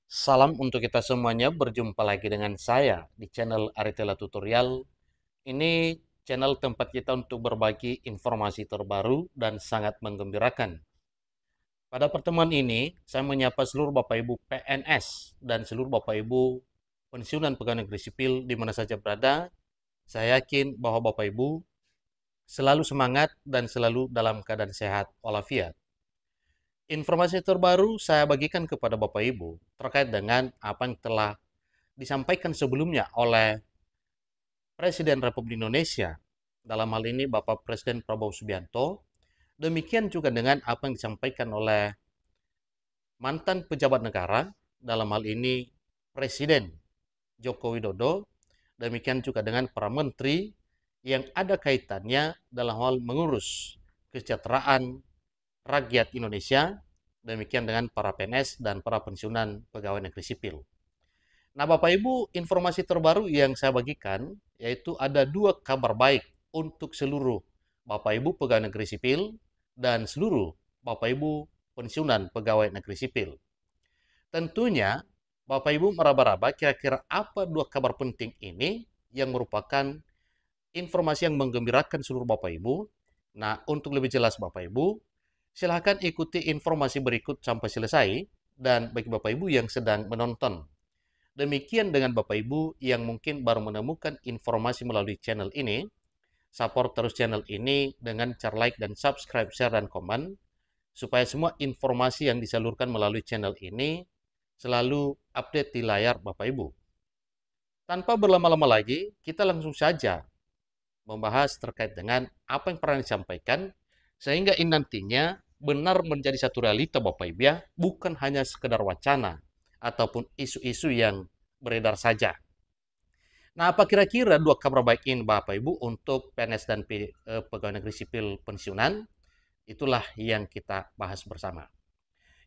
Salam untuk kita semuanya, berjumpa lagi dengan saya di channel Aritela Tutorial. Ini channel tempat kita untuk berbagi informasi terbaru dan sangat menggembirakan. Pada pertemuan ini, saya menyapa seluruh Bapak Ibu PNS dan seluruh Bapak Ibu pensiunan pegawai negeri sipil di mana saja berada. Saya yakin bahwa Bapak Ibu selalu semangat dan selalu dalam keadaan sehat walafiat. Informasi terbaru saya bagikan kepada Bapak Ibu terkait dengan apa yang telah disampaikan sebelumnya oleh Presiden Republik Indonesia, dalam hal ini Bapak Presiden Prabowo Subianto, demikian juga dengan apa yang disampaikan oleh mantan pejabat negara, dalam hal ini Presiden Joko Widodo, demikian juga dengan para menteri yang ada kaitannya dalam hal mengurus kesejahteraan rakyat Indonesia, demikian dengan para PNS dan para pensiunan pegawai negeri sipil. Nah, Bapak Ibu, informasi terbaru yang saya bagikan yaitu ada dua kabar baik untuk seluruh Bapak Ibu pegawai negeri sipil dan seluruh Bapak Ibu pensiunan pegawai negeri sipil. Tentunya Bapak Ibu meraba-raba kira-kira apa dua kabar penting ini yang merupakan informasi yang menggembirakan seluruh Bapak Ibu. Nah, untuk lebih jelas Bapak Ibu, silahkan ikuti informasi berikut sampai selesai dan bagi Bapak Ibu yang sedang menonton. Demikian dengan Bapak Ibu yang mungkin baru menemukan informasi melalui channel ini, support terus channel ini dengan cara like dan subscribe, share, dan komen, supaya semua informasi yang disalurkan melalui channel ini selalu update di layar Bapak Ibu. Tanpa berlama-lama lagi, kita langsung saja membahas terkait dengan apa yang pernah disampaikan, sehingga ini nantinya benar menjadi satu realita Bapak Ibu ya, bukan hanya sekedar wacana ataupun isu-isu yang beredar saja. Nah, apa kira-kira dua kabar baik ini Bapak Ibu untuk PNS dan pegawai negeri sipil pensiunan? Itulah yang kita bahas bersama.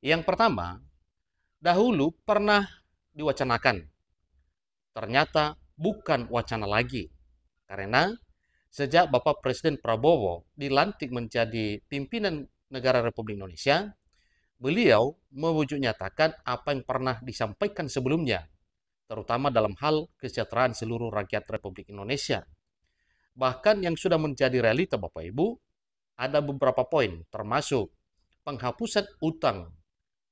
Yang pertama, dahulu pernah diwacanakan, ternyata bukan wacana lagi. Karena sejak Bapak Presiden Prabowo dilantik menjadi pimpinan negara Republik Indonesia, beliau mewujud nyatakan apa yang pernah disampaikan sebelumnya, terutama dalam hal kesejahteraan seluruh rakyat Republik Indonesia. Bahkan yang sudah menjadi realita Bapak Ibu, ada beberapa poin, termasuk penghapusan utang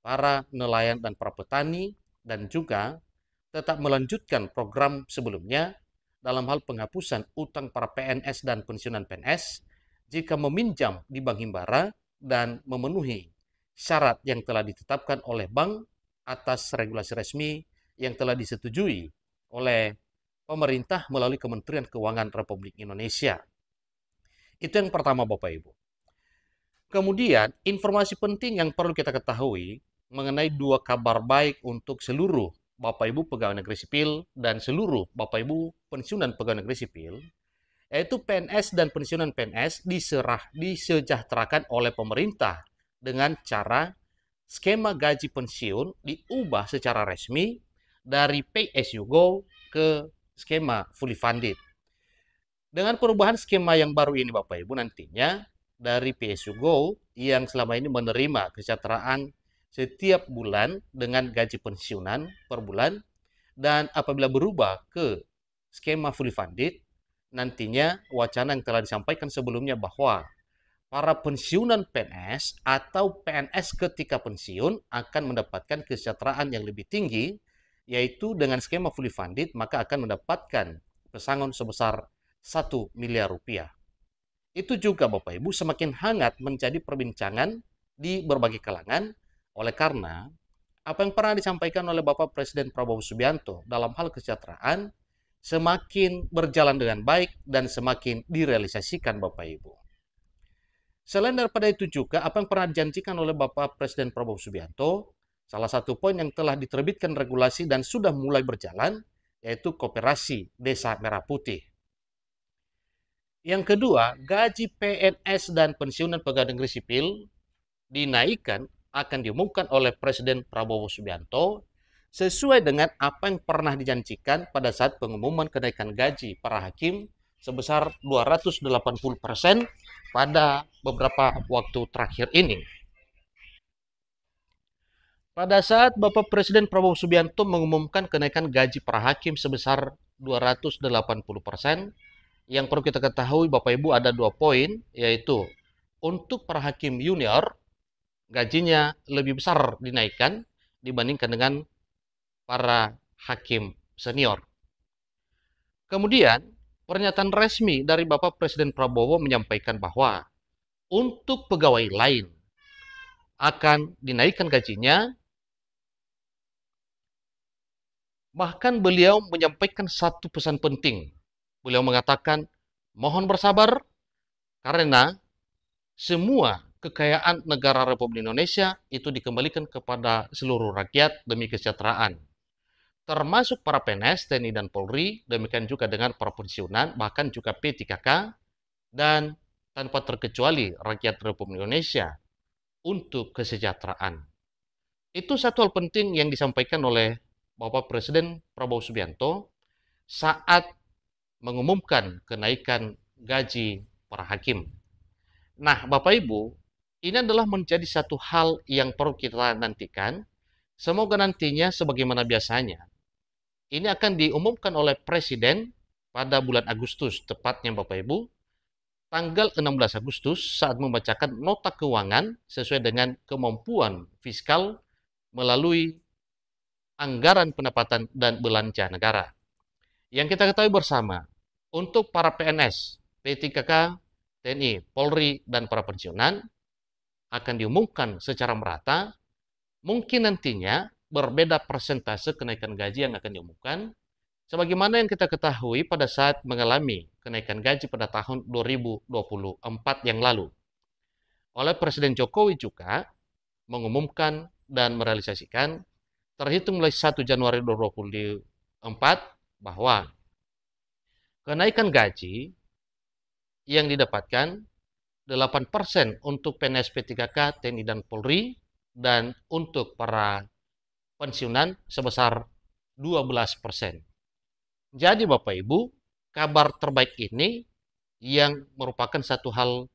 para nelayan dan para petani, dan juga tetap melanjutkan program sebelumnya dalam hal penghapusan utang para PNS dan pensiunan PNS jika meminjam di Bank Himbara dan memenuhi syarat yang telah ditetapkan oleh bank atas regulasi resmi yang telah disetujui oleh pemerintah melalui Kementerian Keuangan Republik Indonesia. Itu yang pertama Bapak Ibu. Kemudian, informasi penting yang perlu kita ketahui mengenai dua kabar baik untuk seluruh Bapak Ibu pegawai negeri sipil dan seluruh Bapak Ibu pensiunan pegawai negeri sipil, yaitu PNS dan pensiunan PNS disejahterakan oleh pemerintah dengan cara skema gaji pensiun diubah secara resmi dari pay as you go ke skema fully funded. Dengan perubahan skema yang baru ini Bapak Ibu, nantinya dari pay as you go yang selama ini menerima kesejahteraan setiap bulan dengan gaji pensiunan per bulan, dan apabila berubah ke skema fully funded, nantinya wacana yang telah disampaikan sebelumnya bahwa para pensiunan PNS atau PNS ketika pensiun akan mendapatkan kesejahteraan yang lebih tinggi, yaitu dengan skema fully funded maka akan mendapatkan pesangon sebesar 1 miliar rupiah. Itu juga Bapak Ibu semakin hangat menjadi perbincangan di berbagai kalangan oleh karena apa yang pernah disampaikan oleh Bapak Presiden Prabowo Subianto dalam hal kesejahteraan semakin berjalan dengan baik dan semakin direalisasikan Bapak Ibu. Selain daripada itu juga apa yang pernah dijanjikan oleh Bapak Presiden Prabowo Subianto, salah satu poin yang telah diterbitkan regulasi dan sudah mulai berjalan yaitu Koperasi Desa Merah Putih. Yang kedua, gaji PNS dan pensiunan pegawai negeri sipil dinaikkan akan diumumkan oleh Presiden Prabowo Subianto sesuai dengan apa yang pernah dijanjikan pada saat pengumuman kenaikan gaji para hakim sebesar 280% pada beberapa waktu terakhir ini. Pada saat Bapak Presiden Prabowo Subianto mengumumkan kenaikan gaji para hakim sebesar 280%, yang perlu kita ketahui Bapak Ibu ada 2 poin, yaitu untuk para hakim junior, gajinya lebih besar dinaikkan dibandingkan dengan para hakim senior. Kemudian, pernyataan resmi dari Bapak Presiden Prabowo menyampaikan bahwa untuk pegawai lain akan dinaikkan gajinya. Bahkan beliau menyampaikan satu pesan penting. Beliau mengatakan, mohon bersabar karena semua kekayaan negara Republik Indonesia itu dikembalikan kepada seluruh rakyat demi kesejahteraan. Termasuk para PNS, TNI, dan Polri, demikian juga dengan para pensiunan, bahkan juga P3K, dan tanpa terkecuali rakyat Republik Indonesia untuk kesejahteraan. Itu satu hal penting yang disampaikan oleh Bapak Presiden Prabowo Subianto saat mengumumkan kenaikan gaji para hakim. Nah, Bapak Ibu, ini adalah menjadi satu hal yang perlu kita nantikan. Semoga nantinya sebagaimana biasanya, ini akan diumumkan oleh Presiden pada bulan Agustus, tepatnya Bapak Ibu, tanggal 16 Agustus saat membacakan nota keuangan sesuai dengan kemampuan fiskal melalui anggaran pendapatan dan belanja negara. Yang kita ketahui bersama, untuk para PNS, P3K, TNI, Polri, dan para pensiunan akan diumumkan secara merata. Mungkin nantinya berbeda persentase kenaikan gaji yang akan diumumkan, sebagaimana yang kita ketahui pada saat mengalami kenaikan gaji pada tahun 2024 yang lalu. Oleh Presiden Jokowi juga mengumumkan dan merealisasikan terhitung mulai 1 Januari 2024 bahwa kenaikan gaji yang didapatkan 8% untuk PNS P3K, TNI, dan Polri, dan untuk para pensiunan sebesar 12%. Jadi Bapak Ibu, kabar terbaik ini yang merupakan satu hal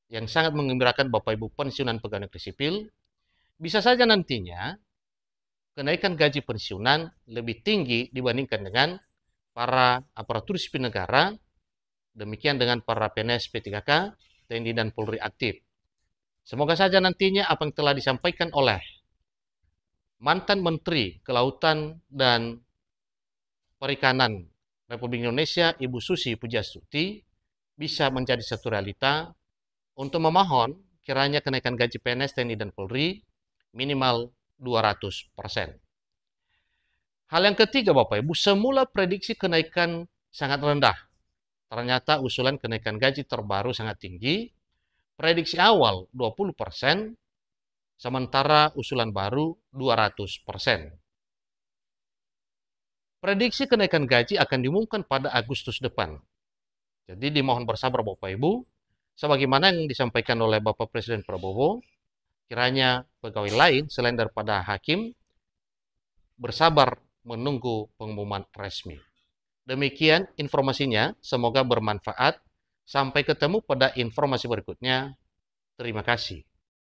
yang sangat menggembirakan Bapak Ibu pensiunan pegawai negeri sipil, bisa saja nantinya kenaikan gaji pensiunan lebih tinggi dibandingkan dengan para aparatur sipil negara, demikian dengan para PNS P3K, TNI, dan Polri aktif. Semoga saja nantinya apa yang telah disampaikan oleh mantan Menteri Kelautan dan Perikanan Republik Indonesia, Ibu Susi Pujiastuti, bisa menjadi satu realita untuk memohon kiranya kenaikan gaji PNS, TNI, dan Polri minimal 200%. Hal yang ketiga Bapak Ibu, semula prediksi kenaikan sangat rendah. Ternyata usulan kenaikan gaji terbaru sangat tinggi. Prediksi awal 20%, sementara usulan baru 200%. Prediksi kenaikan gaji akan diumumkan pada Agustus depan. Jadi dimohon bersabar Bapak Ibu, sebagaimana yang disampaikan oleh Bapak Presiden Prabowo, kiranya pegawai lain selain daripada hakim bersabar menunggu pengumuman resmi. Demikian informasinya, semoga bermanfaat. Sampai ketemu pada informasi berikutnya. Terima kasih.